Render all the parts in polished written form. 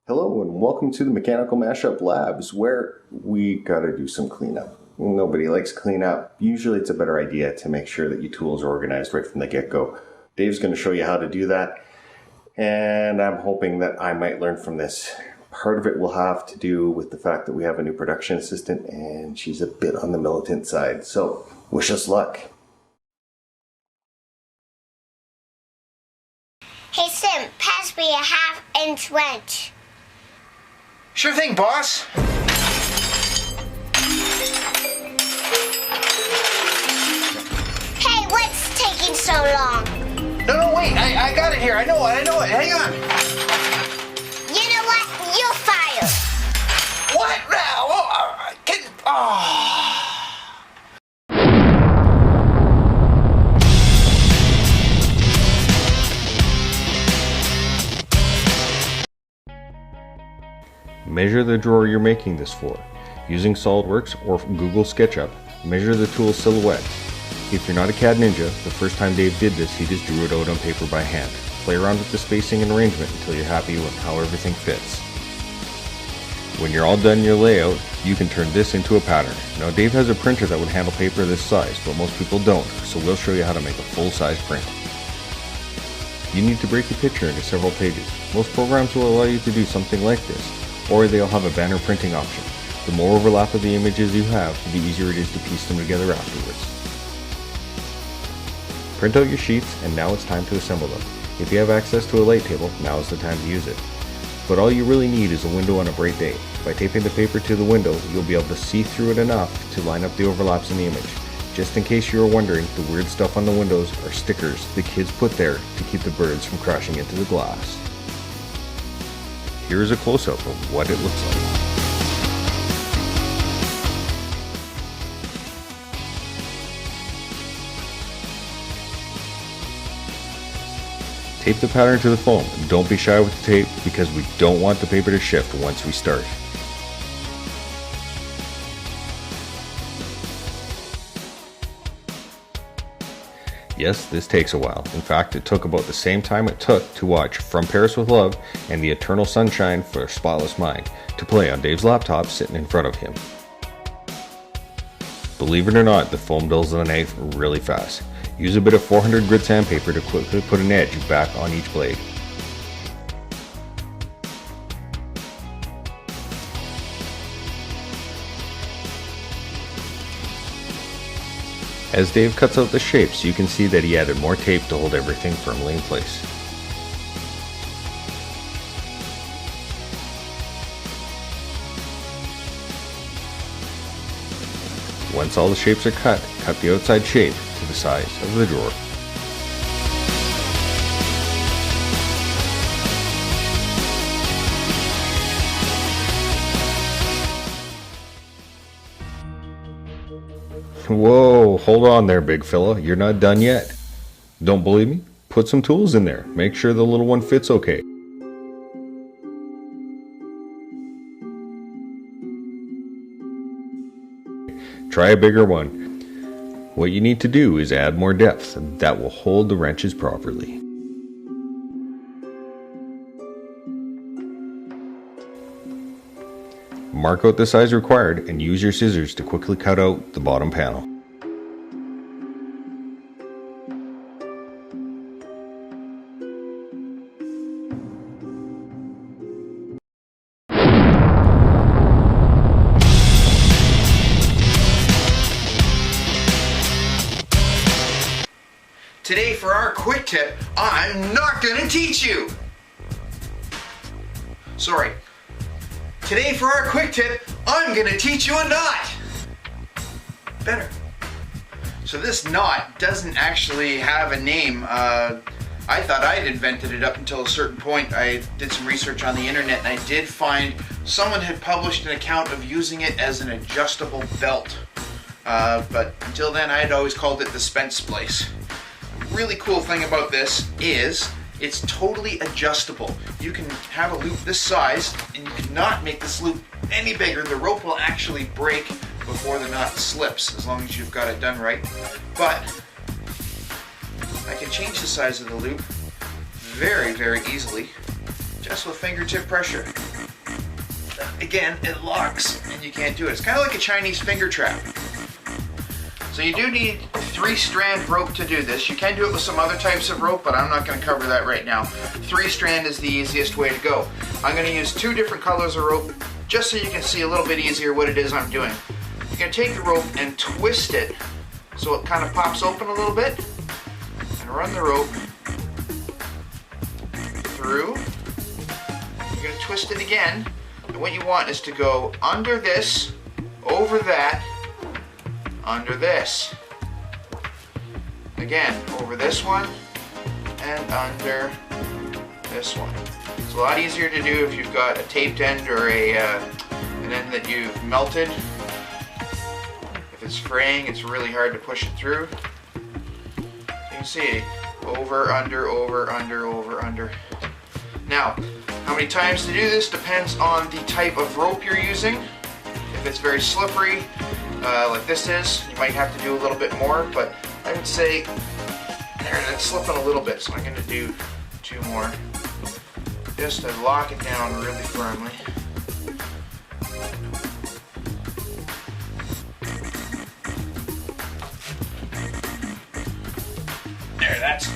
Hello and welcome to the Mechanical Mashup Labs, where we gotta do some cleanup. Nobody likes cleanup. Usually it's a better idea to make sure that your tools are organized right from the get-go. Dave's gonna show you how to do that, and I'm hoping that I might learn from this. Part of it will have to do with the fact that we have a new production assistant and she's a bit on the militant side, so wish us luck. Hey Sim, pass me a half-inch wrench. Sure thing, boss. Hey, what's taking so long? No, wait, I got it here. I know it. Hang on. You know what? You're fired. What now? Measure the drawer you're making this for. Using SolidWorks or Google SketchUp, measure the tool's silhouette. If you're not a CAD ninja, the first time Dave did this, he just drew it out on paper by hand. Play around with the spacing and arrangement until you're happy with how everything fits. When you're all done your layout, you can turn this into a pattern. Now Dave has a printer that would handle paper this size, but most people don't, so we'll show you how to make a full-size print. You need to break your picture into several pages. Most programs will allow you to do something like this, or they'll have a banner printing option. The more overlap of the images you have, the easier it is to piece them together afterwards. Print out your sheets, and now it's time to assemble them. If you have access to a light table, now is the time to use it. But all you really need is a window on a bright day. By taping the paper to the window, you'll be able to see through it enough to line up the overlaps in the image. Just in case you were wondering, the weird stuff on the windows are stickers the kids put there to keep the birds from crashing into the glass. Here is a close-up of what it looks like. Tape the pattern to the foam. Don't be shy with the tape because we don't want the paper to shift once we start. Yes, this takes a while. In fact, it took about the same time it took to watch From Paris with Love and The Eternal Sunshine for a Spotless Mind to play on Dave's laptop sitting in front of him. Believe it or not, the foam dulls the knife really fast. Use a bit of 400 grit sandpaper to quickly put an edge back on each blade. As Dave cuts out the shapes, you can see that he added more tape to hold everything firmly in place. Once all the shapes are cut the outside shape to the size of the drawer. Whoa, hold on there, big fella. You're not done yet. Don't believe me? Put some tools in there. Make sure the little one fits okay. Try a bigger one. What you need to do is add more depth that will hold the wrenches properly. Mark out the size required and use your scissors to quickly cut out the bottom panel. Today for our quick tip, I'm not gonna teach you. Sorry. Today for our quick tip, I'm gonna teach you a knot. Better. So this knot doesn't actually have a name. I thought I had invented it up until a certain point. I did some research on the internet and I did find someone had published an account of using it as an adjustable belt. But until then I had always called it the Spence splice. Really cool thing about this is it's totally adjustable. You can have a loop this size and you cannot make this loop any bigger. The rope will actually break before the knot slips as long as you've got it done right. But I can change the size of the loop very, very easily just with fingertip pressure. Again, it locks and you can't do it. It's kind of like a Chinese finger trap. So you do need 3-strand rope to do this. You can do it with some other types of rope, but I'm not going to cover that right now. 3-strand is the easiest way to go. I'm going to use 2 different colors of rope just so you can see a little bit easier what it is I'm doing. You're going to take the rope and twist it so it kind of pops open a little bit, and run the rope through. You're going to twist it again, and what you want is to go under this, over that, under this. Again, over this one and under this one. It's a lot easier to do if you've got a taped end or an end that you've melted. If it's fraying, it's really hard to push it through. So you can see, over, under, over, under, over, under. Now, how many times to do this depends on the type of rope you're using. If it's very slippery, like this is, you might have to do a little bit more, but I would say, there, that's slipping a little bit, so I'm going to do 2 more, just to lock it down really firmly. There, that's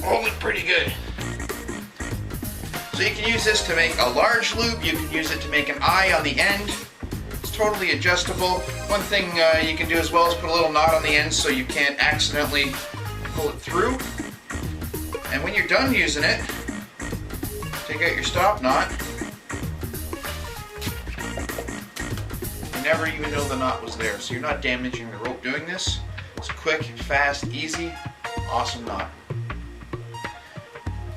holding pretty good. So you can use this to make a large loop, you can use it to make an eye on the end. Totally adjustable. One thing you can do as well is put a little knot on the end so you can't accidentally pull it through. And when you're done using it, take out your stop knot. You never even know the knot was there, so you're not damaging the rope doing this. It's quick, fast, easy, awesome knot.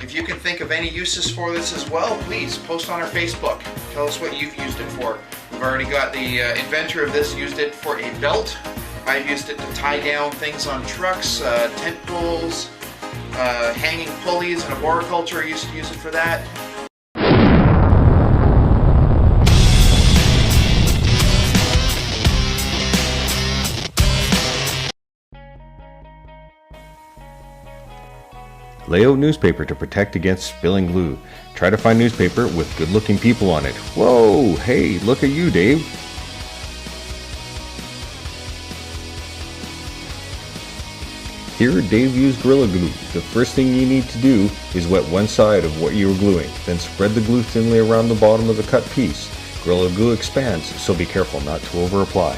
If you can think of any uses for this as well, please post on our Facebook. Tell us what you've used it for. We've already got the inventor of this used it for a belt. I've used it to tie down things on trucks, tent poles, hanging pulleys in arboriculture. I used to use it for that. Lay out newspaper to protect against spilling glue. Try to find newspaper with good-looking people on it. Whoa, hey, look at you, Dave. Here, Dave used Gorilla Glue. The first thing you need to do is wet one side of what you are gluing. Then spread the glue thinly around the bottom of the cut piece. Gorilla Glue expands, so be careful not to over-apply.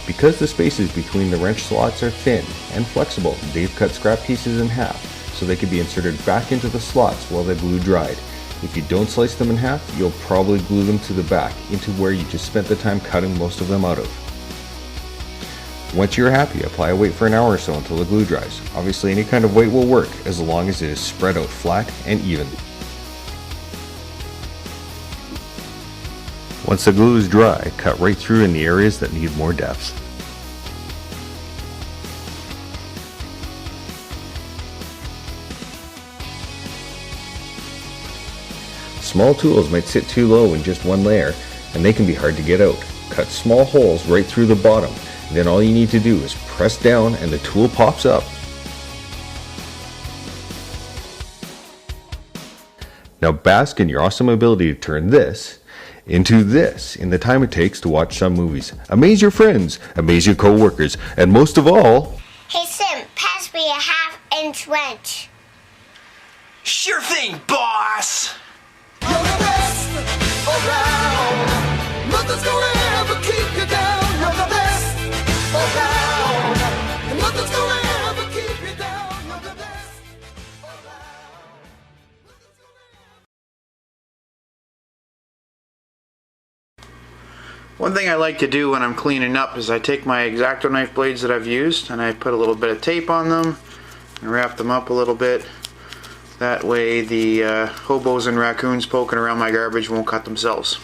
Because the spaces between the wrench slots are thin and flexible, Dave cut scrap pieces in half so they can be inserted back into the slots while the glue dried. If you don't slice them in half, you'll probably glue them to the back into where you just spent the time cutting most of them out of. Once you're happy, apply a weight for an hour or so until the glue dries. Obviously, any kind of weight will work as long as it is spread out flat and even. Once the glue is dry, cut right through in the areas that need more depth. Small tools might sit too low in just one layer, and they can be hard to get out. Cut small holes right through the bottom. Then all you need to do is press down and the tool pops up. Now bask in your awesome ability to turn this into this in the time it takes to watch some movies. Amaze your friends, amaze your co-workers, and most of all... Hey Sim, pass me a 1/2-inch wrench. Sure thing, boss! You're the best around. Nothing's gonna ever keep you down. You're the best around. And nothing's gonna ever keep you down. You're the best around. One thing I like to do when I'm cleaning up is I take my X-Acto knife blades that I've used and I put a little bit of tape on them and wrap them up a little bit. That way the hobos and raccoons poking around my garbage won't cut themselves.